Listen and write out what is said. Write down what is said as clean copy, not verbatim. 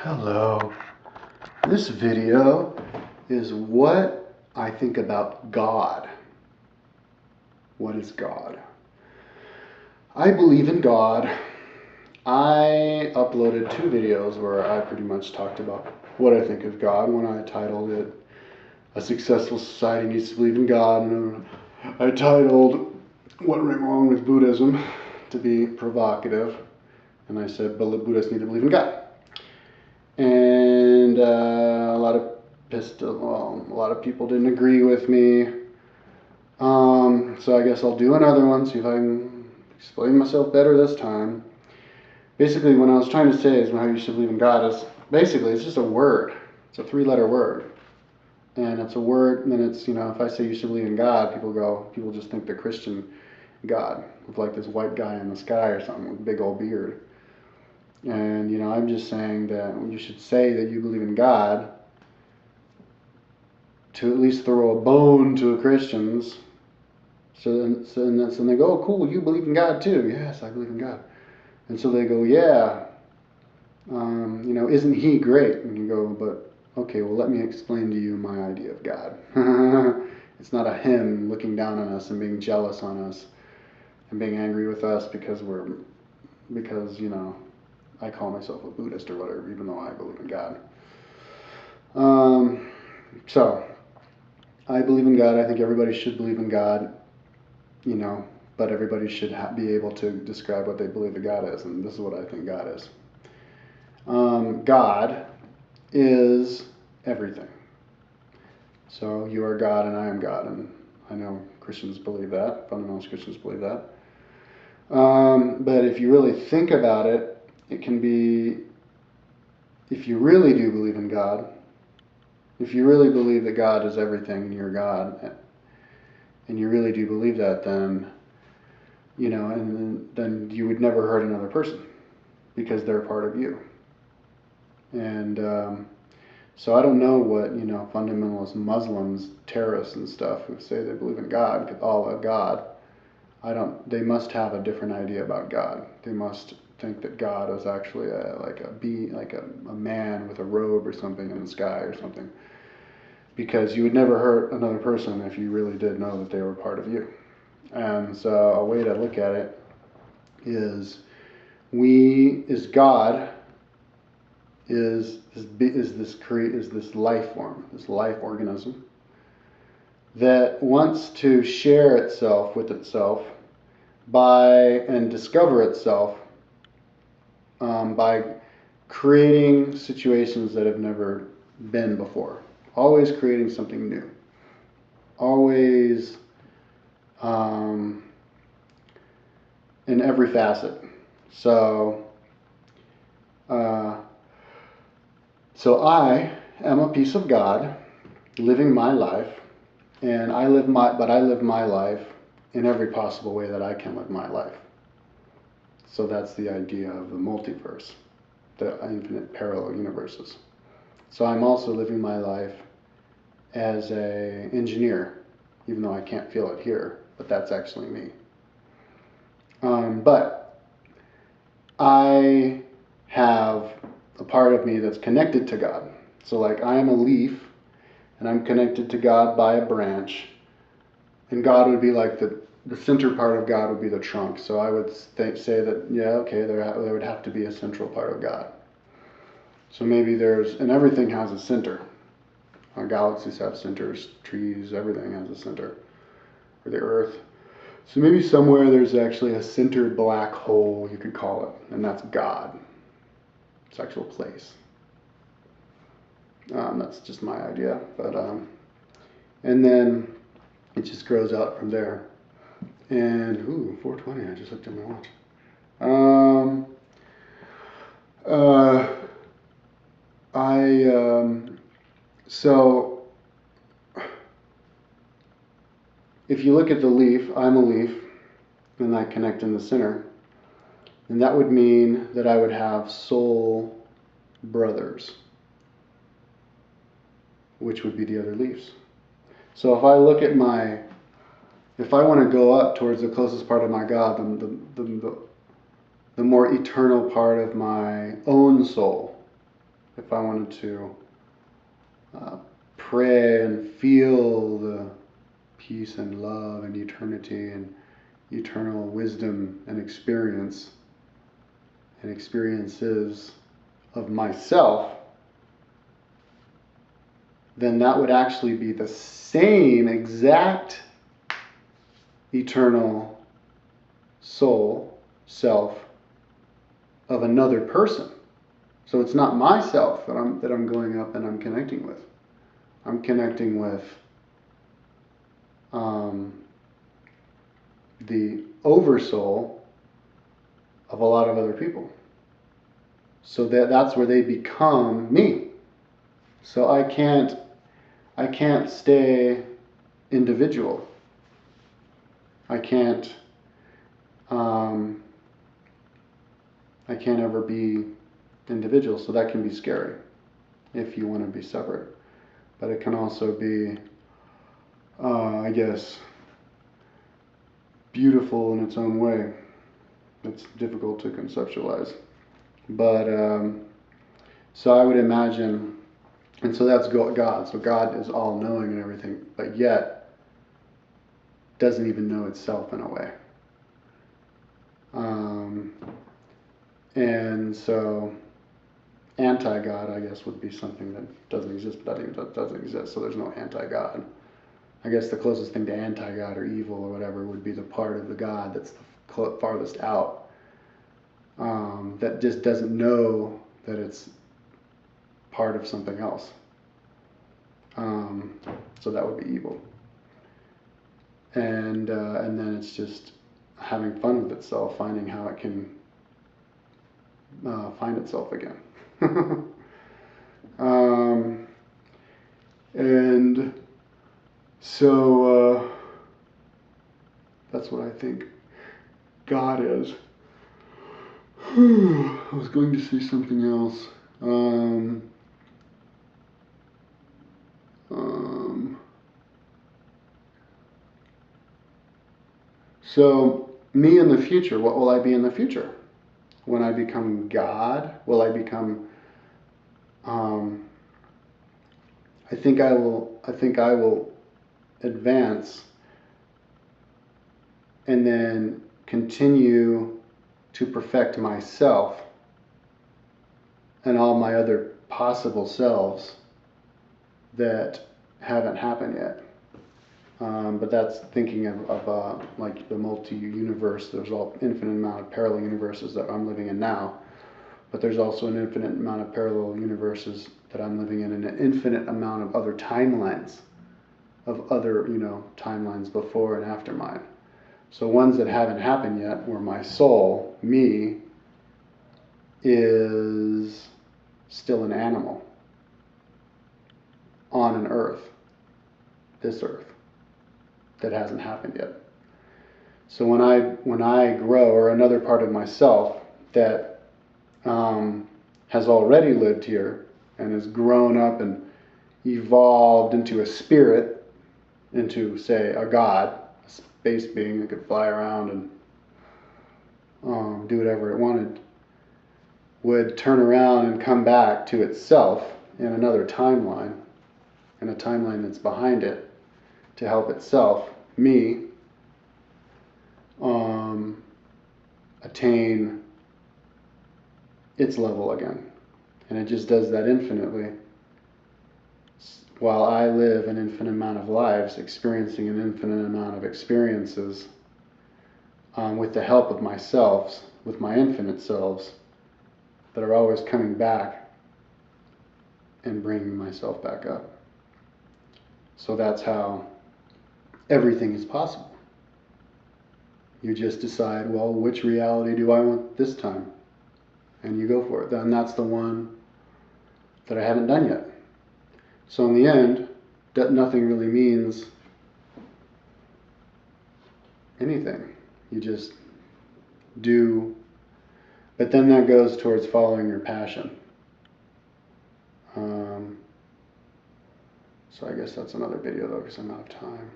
Hello. This video is what I think about God. What is God? I believe in God. I uploaded 2 videos where I pretty much talked about what I think of God. One I titled it, A Successful Society Needs to Believe in God. And I titled, What Went Wrong with Buddhism, to be provocative. And I said, Buddhists need to believe in God. And a lot of people didn't agree with me. So I guess I'll do another one, see if I can explain myself better this time. Basically, what I was trying to say is how you should believe in God is basically it's just a word. It's a 3-letter word, and it's a word. And then it's if I say you should believe in God, people just think the Christian God with like this white guy in the sky or something with a big old beard. And I'm just saying that you should say that you believe in God to at least throw a bone to Christians. So then they go, oh, cool, you believe in God too. Yes, I believe in God. And so they go, yeah, isn't he great? And you go, but okay, well, let me explain to you my idea of God. It's not a him looking down on us and being jealous on us and being angry with us because I call myself a Buddhist or whatever, even though I believe in God. So I believe in God. I think everybody should believe in God, but everybody should be able to describe what they believe that God is, and this is what I think God is. God is everything. So you are God and I am God, and I know Christians believe that, fundamentalist Christians believe that. But if you really think about it, it can be, if you really do believe in God, if you really believe that God is everything and you're God, and you really do believe that, then, then you would never hurt another person because they're part of you. And so I don't know what, fundamentalist Muslims, terrorists and stuff who say they believe in God, all of God, they must have a different idea about God. They must think that God is actually a man with a robe or something in the sky or something. Because you would never hurt another person if you really did know that they were part of you. And so a way to look at it is God is this life form, this life organism that wants to share itself with itself and discover itself by creating situations that have never been before. Always creating something new. Always in every facet. So I am a piece of God living my life, and I live my life in every possible way that I can live my life. So that's the idea of the multiverse, the infinite parallel universes. So I'm also living my life as an engineer, even though I can't feel it here, but that's actually me. But I have a part of me that's connected to God. So like I am a leaf, and I'm connected to God by a branch, and God would be like the center part of God would be the trunk. So I would say that, there would have to be a central part of God. So maybe and everything has a center. Our galaxies have centers, trees, everything has a center, or the earth. So maybe somewhere there's actually a centered black hole, you could call it, and that's God. It's actual place. That's just my idea, but and then it just grows out from there. And 4:20. I just looked at my watch. So if you look at the leaf, I'm a leaf, and I connect in the center, and that would mean that I would have soul brothers, which would be the other leaves. So if I want to go up towards the closest part of my God, the more eternal part of my own soul. If I wanted to pray and feel the peace and love and eternity and eternal wisdom and experience and experiences of myself, then that would actually be the same exact eternal soul, self, of another person. So it's not myself that I'm going up and I'm connecting with. I'm connecting with the oversoul of a lot of other people. So that's where they become me. So I can't stay individual. I can't ever be individual. So that can be scary if you want to be separate. But it can also be, I guess, beautiful in its own way. It's difficult to conceptualize. But so I would imagine, and so that's God. So God is all knowing and everything, but yet doesn't even know itself in a way. And so anti-God, I guess, would be something that doesn't exist, but that doesn't exist. So there's no anti-God. I guess the closest thing to anti-God or evil or whatever would be the part of the God that's the farthest out, that just doesn't know that it's part of something else. So that would be evil. And then it's just having fun with itself, finding how it can find itself again. And so that's what I think God is. I was going to say something else. So me in the future, what will I be in the future? When I become God, will I become? I think I will advance and then continue to perfect myself and all my other possible selves that haven't happened yet. But that's thinking of like the multi-universe. There's all infinite amount of parallel universes that I'm living in now, but there's also an infinite amount of parallel universes that I'm living in, and an infinite amount of other timelines, of other timelines before and after mine. So ones that haven't happened yet, where my soul, me, is still an animal on an earth, this earth, that hasn't happened yet. So when I grow, or another part of myself that has already lived here and has grown up and evolved into a spirit, into, say, a god, a space being that could fly around and do whatever it wanted, would turn around and come back to itself in another timeline, in a timeline that's behind it, to help itself, me, attain its level again. And it just does that infinitely, while I live an infinite amount of lives, experiencing an infinite amount of experiences, with the help of myself, with my infinite selves, that are always coming back and bringing myself back up. So that's how everything is possible. You just decide, well, which reality do I want this time? And you go for it. Then that's the one that I haven't done yet. So in the end, nothing really means anything. You just do. But then that goes towards following your passion. So I guess that's another video though, because I'm out of time.